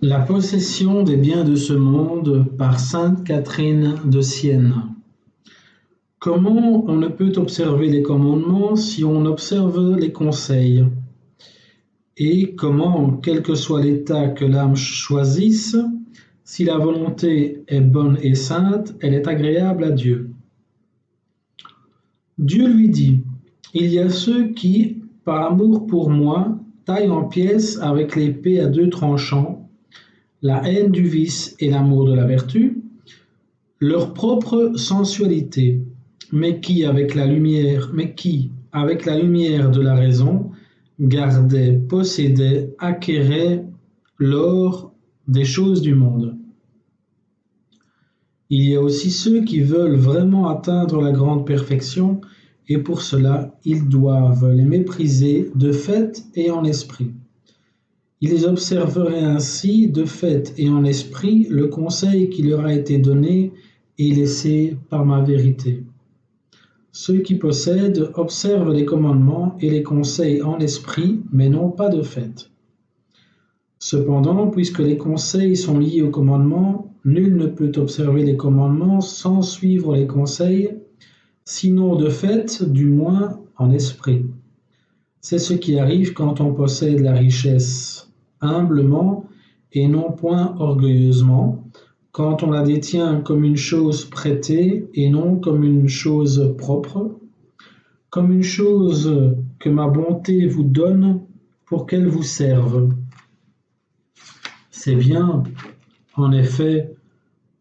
La possession des biens de ce monde par sainte Catherine de Sienne. Comment on ne peut observer les commandements si on observe les conseils? Et comment, quel que soit l'état que l'âme choisisse, si la volonté est bonne et sainte, elle est agréable à Dieu. Dieu lui dit, il y a ceux qui, par amour pour moi, taillent en pièces avec l'épée à deux tranchants, la haine du vice et l'amour de la vertu, leur propre sensualité, mais qui, avec la lumière de la raison, gardait, possédait, acquérait l'or des choses du monde. Il y a aussi ceux qui veulent vraiment atteindre la grande perfection, et pour cela, ils doivent les mépriser de fait et en esprit. Ils observeraient ainsi, de fait et en esprit, le conseil qui leur a été donné et laissé par ma vérité. Ceux qui possèdent observent les commandements et les conseils en esprit, mais non pas de fait. Cependant, puisque les conseils sont liés aux commandements, nul ne peut observer les commandements sans suivre les conseils, sinon de fait, du moins en esprit. C'est ce qui arrive quand on possède la richesse humblement et non point orgueilleusement, quand on la détient comme une chose prêtée et non comme une chose propre, comme une chose que ma bonté vous donne pour qu'elle vous serve. Ces biens, en effet,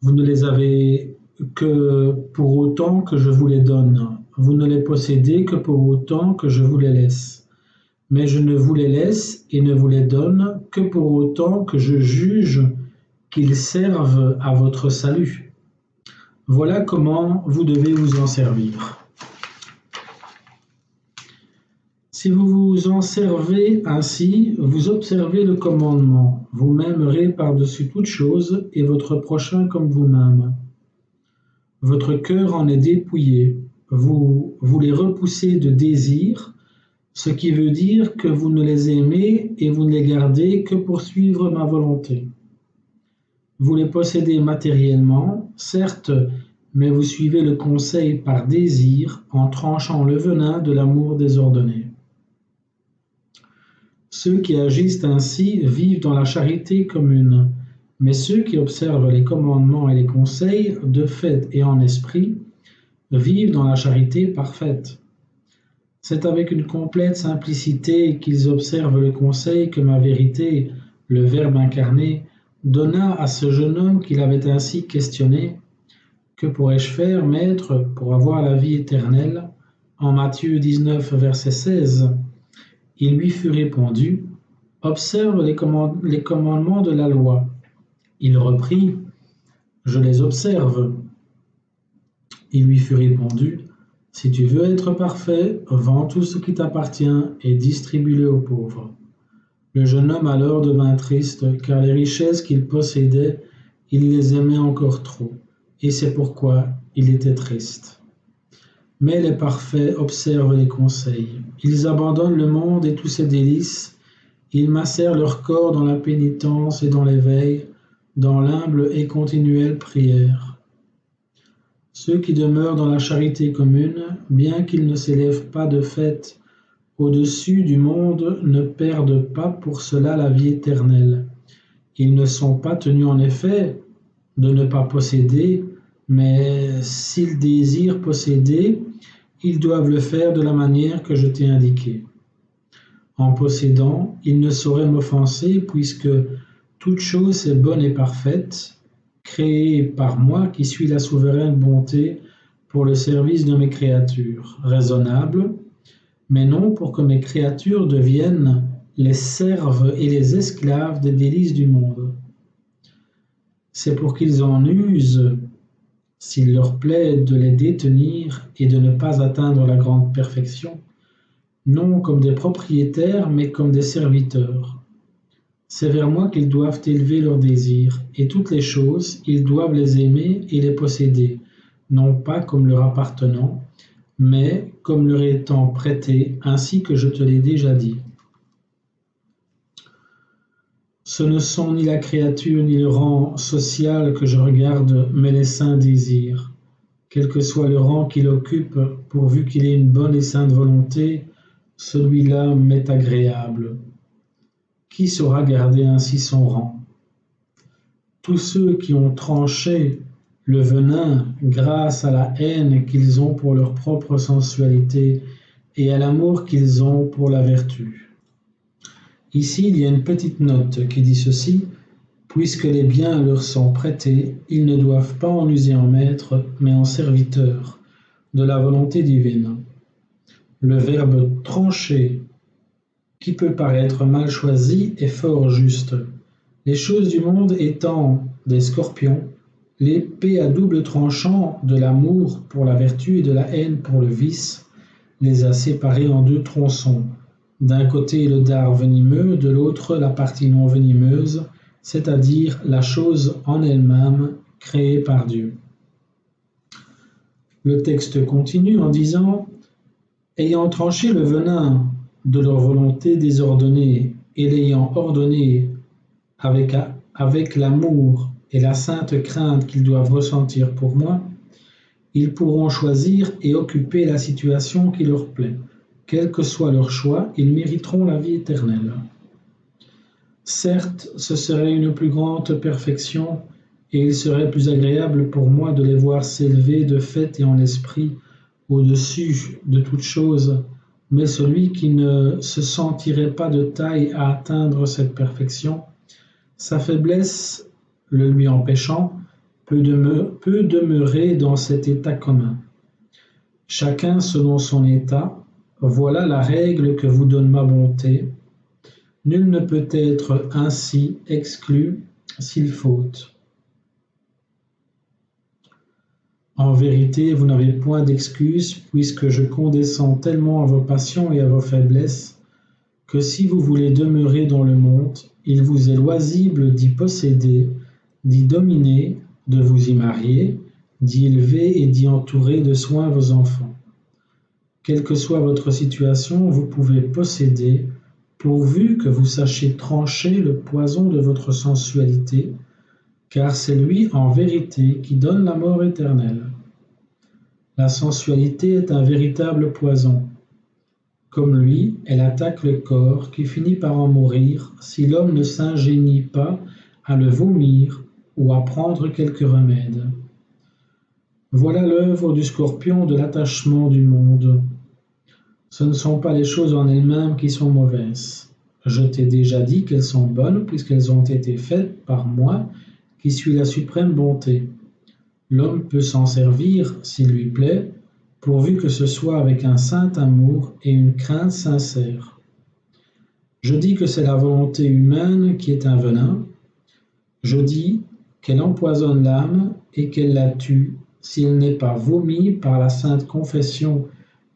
vous ne les avez que pour autant que je vous les donne. Vous ne les possédez que pour autant que je vous les laisse. Mais je ne vous les laisse et ne vous les donne que pour autant que je juge qu'ils servent à votre salut. Voilà comment vous devez vous en servir. Si vous vous en servez ainsi, vous observez le commandement. Vous m'aimerez par-dessus toute chose et votre prochain comme vous-même. Votre cœur en est dépouillé. Vous les repoussez de désir, ce qui veut dire que vous ne les aimez et vous ne les gardez que pour suivre ma volonté. Vous les possédez matériellement, certes, mais vous suivez le conseil par désir en tranchant le venin de l'amour désordonné. Ceux qui agissent ainsi vivent dans la charité commune, mais ceux qui observent les commandements et les conseils de fait et en esprit vivent dans la charité parfaite. C'est avec une complète simplicité qu'ils observent le conseil que ma vérité, le Verbe incarné, donna à ce jeune homme qu'il avait ainsi questionné. Que pourrais-je faire, Maître, pour avoir la vie éternelle? En Matthieu 19, verset 16, il lui fut répondu, observe les commandements de la loi. Il reprit, je les observe. Il lui fut répondu, si tu veux être parfait, vends tout ce qui t'appartient et distribue-le aux pauvres. Le jeune homme alors devint triste, car les richesses qu'il possédait, il les aimait encore trop, et c'est pourquoi il était triste. Mais les parfaits observent les conseils. Ils abandonnent le monde et tous ses délices. Ils macèrent leur corps dans la pénitence et dans l'éveil, dans l'humble et continuelle prière. Ceux qui demeurent dans la charité commune, bien qu'ils ne s'élèvent pas de fait au-dessus du monde, ne perdent pas pour cela la vie éternelle. Ils ne sont pas tenus en effet de ne pas posséder, mais s'ils désirent posséder, ils doivent le faire de la manière que je t'ai indiquée. En possédant, ils ne sauraient m'offenser puisque toute chose est bonne et parfaite, créée par moi qui suis la souveraine bonté pour le service de mes créatures, raisonnable, mais non pour que mes créatures deviennent les serves et les esclaves des délices du monde. C'est pour qu'ils en usent, s'il leur plaît de les détenir et de ne pas atteindre la grande perfection, non comme des propriétaires, mais comme des serviteurs. C'est vers moi qu'ils doivent élever leurs désirs, et toutes les choses, ils doivent les aimer et les posséder, non pas comme leur appartenant, mais comme leur étant prêtés, ainsi que je te l'ai déjà dit. Ce ne sont ni la créature ni le rang social que je regarde, mais les saints désirs. Quel que soit le rang qu'il occupe, pourvu qu'il ait une bonne et sainte volonté, celui-là m'est agréable. Qui saura garder ainsi son rang? Tous ceux qui ont tranché le venin grâce à la haine qu'ils ont pour leur propre sensualité et à l'amour qu'ils ont pour la vertu. Ici, il y a une petite note qui dit ceci: puisque les biens leur sont prêtés, ils ne doivent pas en user en maître, mais en serviteurs de la volonté divine. Le verbe trancher, qui peut paraître mal choisi, est fort juste. Les choses du monde étant des scorpions, l'épée à double tranchant de l'amour pour la vertu et de la haine pour le vice les a séparés en deux tronçons. D'un côté le dard venimeux, de l'autre la partie non venimeuse, c'est-à-dire la chose en elle-même créée par Dieu. Le texte continue en disant: ayant tranché le venin de leur volonté désordonnée et l'ayant ordonné avec l'amour et la sainte crainte qu'ils doivent ressentir pour moi, ils pourront choisir et occuper la situation qui leur plaît. Quel que soit leur choix, ils mériteront la vie éternelle. Certes, ce serait une plus grande perfection, et il serait plus agréable pour moi de les voir s'élever de fait et en esprit au-dessus de toute chose, mais celui qui ne se sentirait pas de taille à atteindre cette perfection, sa faiblesse le lui empêchant, peut demeurer dans cet état commun. Chacun selon son état, voilà la règle que vous donne ma bonté. Nul ne peut être ainsi exclu s'il faute. En vérité, vous n'avez point d'excuse, puisque je condescends tellement à vos passions et à vos faiblesses, que si vous voulez demeurer dans le monde, il vous est loisible d'y posséder, d'y dominer, de vous y marier, d'y élever et d'y entourer de soins vos enfants. Quelle que soit votre situation, vous pouvez posséder, pourvu que vous sachiez trancher le poison de votre sensualité, car c'est lui en vérité qui donne la mort éternelle. La sensualité est un véritable poison. Comme lui, elle attaque le corps qui finit par en mourir si l'homme ne s'ingénie pas à le vomir ou à prendre quelque remède. Voilà l'œuvre du scorpion de l'attachement du monde. Ce ne sont pas les choses en elles-mêmes qui sont mauvaises. Je t'ai déjà dit qu'elles sont bonnes puisqu'elles ont été faites par moi qui suis la suprême bonté. L'homme peut s'en servir s'il lui plaît, pourvu que ce soit avec un saint amour et une crainte sincère. Je dis que c'est la volonté humaine qui est un venin. Je dis qu'elle empoisonne l'âme et qu'elle la tue s'il n'est pas vomi par la sainte confession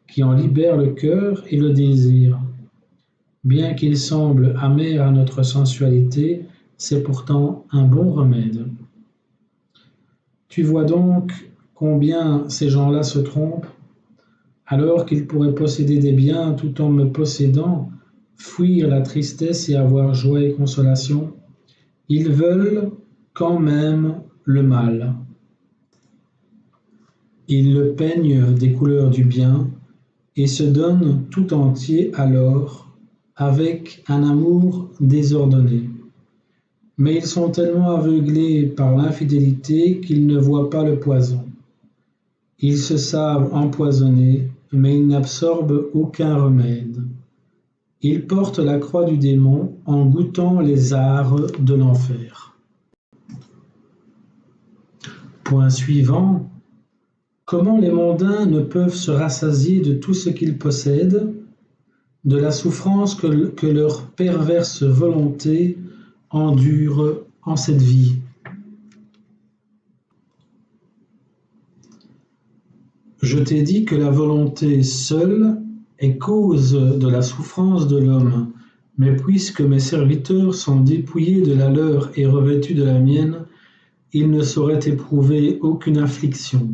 qui en libère le cœur et le désir. Bien qu'il semble amer à notre sensualité, c'est pourtant un bon remède. Tu vois donc combien ces gens-là se trompent, alors qu'ils pourraient posséder des biens tout en me possédant, fuir la tristesse et avoir joie et consolation. Ils veulent quand même le mal. Ils le peignent des couleurs du bien et se donnent tout entier alors avec un amour désordonné. Mais ils sont tellement aveuglés par l'infidélité qu'ils ne voient pas le poison. Ils se savent empoisonnés, mais ils n'absorbent aucun remède. Ils portent la croix du démon en goûtant les arts de l'enfer. Point suivant. Comment les mondains ne peuvent se rassasier de tout ce qu'ils possèdent, de la souffrance que leur perverse volonté endure en cette vie. Je t'ai dit que la volonté seule est cause de la souffrance de l'homme, mais puisque mes serviteurs sont dépouillés de la leur et revêtus de la mienne, ils ne sauraient éprouver aucune affliction.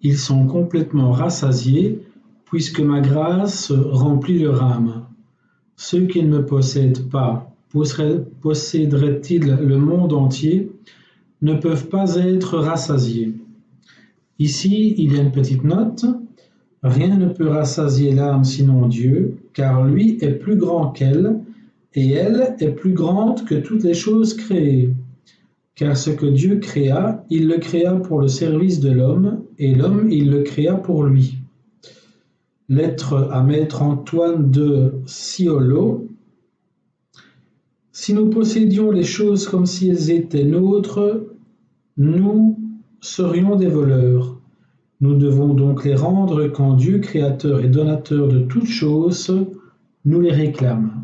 Ils sont complètement rassasiés, puisque ma grâce remplit leur âme. Ceux qui ne me possèdent pas posséderaient-ils le monde entier, ne peuvent pas être rassasiés. Ici, il y a une petite note. Rien ne peut rassasier l'âme sinon Dieu, car lui est plus grand qu'elle, et elle est plus grande que toutes les choses créées. Car ce que Dieu créa, il le créa pour le service de l'homme, et l'homme, il le créa pour lui. Lettre à Maître Antoine de Ciolo. Si nous possédions les choses comme si elles étaient nôtres, nous serions des voleurs. Nous devons donc les rendre quand Dieu, créateur et donateur de toutes choses, nous les réclame.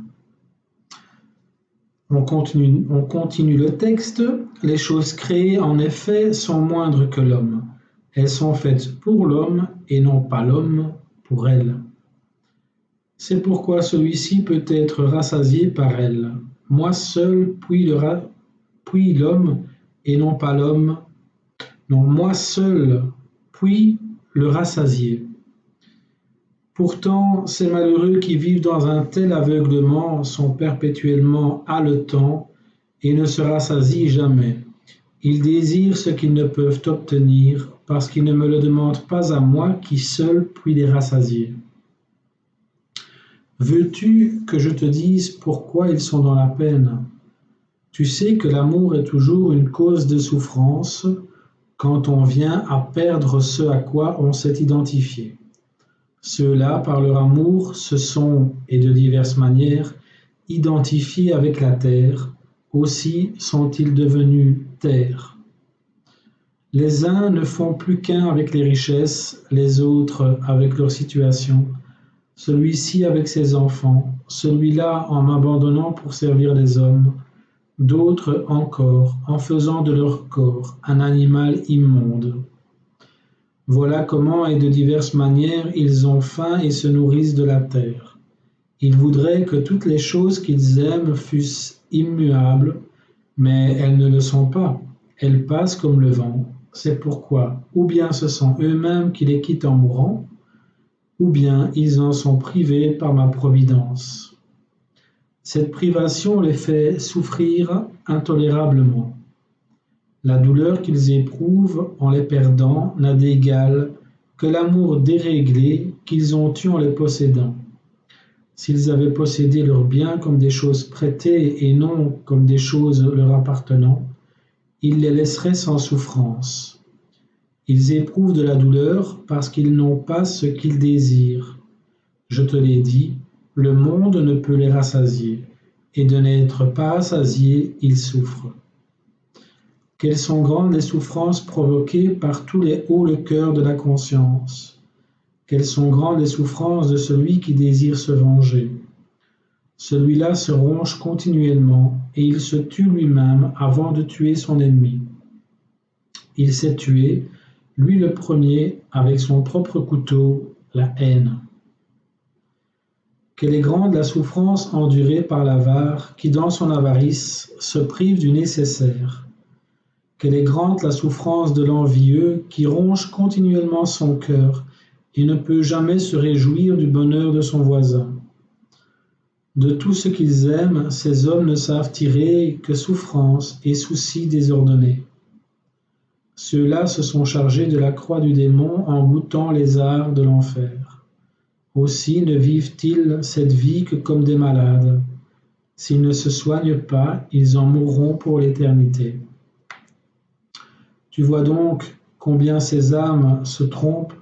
On continue le texte. Les choses créées, en effet, sont moindres que l'homme. Elles sont faites pour l'homme et non pas l'homme pour elles. C'est pourquoi celui-ci peut être rassasié par elles. Moi seul, puis l'homme, et non pas l'homme. Non, moi seul, puis le rassasier. Pourtant, ces malheureux qui vivent dans un tel aveuglement sont perpétuellement haletants et ne se rassasient jamais. Ils désirent ce qu'ils ne peuvent obtenir parce qu'ils ne me le demandent pas à moi qui seul puis les rassasier. Veux-tu que je te dise pourquoi ils sont dans la peine? Tu sais que l'amour est toujours une cause de souffrance quand on vient à perdre ce à quoi on s'est identifié. Ceux-là, par leur amour, se sont, et de diverses manières, identifiés avec la terre. Aussi sont-ils devenus terre. Les uns ne font plus qu'un avec les richesses, les autres avec leur situation, celui-ci avec ses enfants, celui-là en m'abandonnant pour servir les hommes, d'autres encore en faisant de leur corps un animal immonde. Voilà comment et de diverses manières ils ont faim et se nourrissent de la terre. Ils voudraient que toutes les choses qu'ils aiment fussent immuables, mais elles ne le sont pas. Elles passent comme le vent. C'est pourquoi, ou bien ce sont eux-mêmes qui les quittent en mourant, ou bien ils en sont privés par ma providence. Cette privation les fait souffrir intolérablement. La douleur qu'ils éprouvent en les perdant n'a d'égal que l'amour déréglé qu'ils ont eu en les possédant. S'ils avaient possédé leurs biens comme des choses prêtées et non comme des choses leur appartenant, ils les laisseraient sans souffrance. Ils éprouvent de la douleur parce qu'ils n'ont pas ce qu'ils désirent. Je te l'ai dit, le monde ne peut les rassasier, et de n'être pas rassasiés, ils souffrent. Quelles sont grandes les souffrances provoquées par tous les hauts le cœur de la conscience. Quelles sont grandes les souffrances de celui qui désire se venger. Celui-là se ronge continuellement et il se tue lui-même avant de tuer son ennemi. Il s'est tué, lui le premier, avec son propre couteau, la haine. Quelle est grande la souffrance endurée par l'avare qui, dans son avarice, se prive du nécessaire. Quelle est grande la souffrance de l'envieux qui ronge continuellement son cœur et ne peut jamais se réjouir du bonheur de son voisin. De tout ce qu'ils aiment, ces hommes ne savent tirer que souffrance et soucis désordonnés. Ceux-là se sont chargés de la croix du démon en goûtant les arts de l'enfer. Aussi ne vivent-ils cette vie que comme des malades. S'ils ne se soignent pas, ils en mourront pour l'éternité. Tu vois donc combien ces âmes se trompent,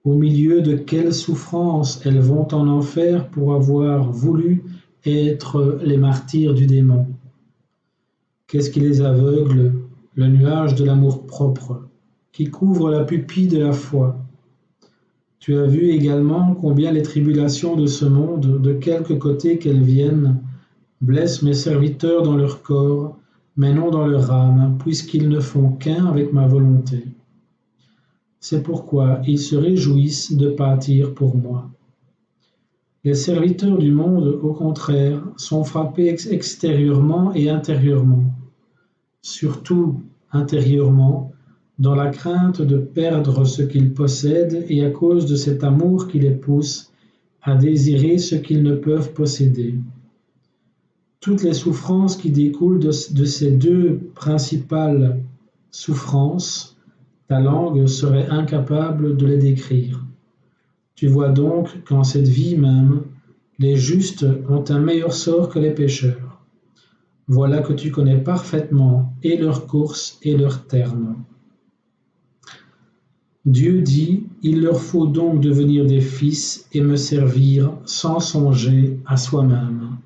au milieu de quelles souffrances elles vont en enfer pour avoir voulu être les martyrs du démon. Qu'est-ce qui les aveugle? Le nuage de l'amour-propre, qui couvre la pupille de la foi. Tu as vu également combien les tribulations de ce monde, de quelque côté qu'elles viennent, blessent mes serviteurs dans leur corps, mais non dans leur âme, puisqu'ils ne font qu'un avec ma volonté. C'est pourquoi ils se réjouissent de pâtir pour moi. Les serviteurs du monde, au contraire, sont frappés extérieurement et intérieurement, surtout intérieurement, dans la crainte de perdre ce qu'ils possèdent et à cause de cet amour qui les pousse à désirer ce qu'ils ne peuvent posséder. toutes les souffrances qui découlent de ces deux principales souffrances, ta langue serait incapable de les décrire. Tu vois donc qu'en cette vie même, les justes ont un meilleur sort que les pécheurs. Voilà que tu connais parfaitement et leur course et leur terme. Dieu dit, il leur faut donc devenir des fils et me servir sans songer à soi-même.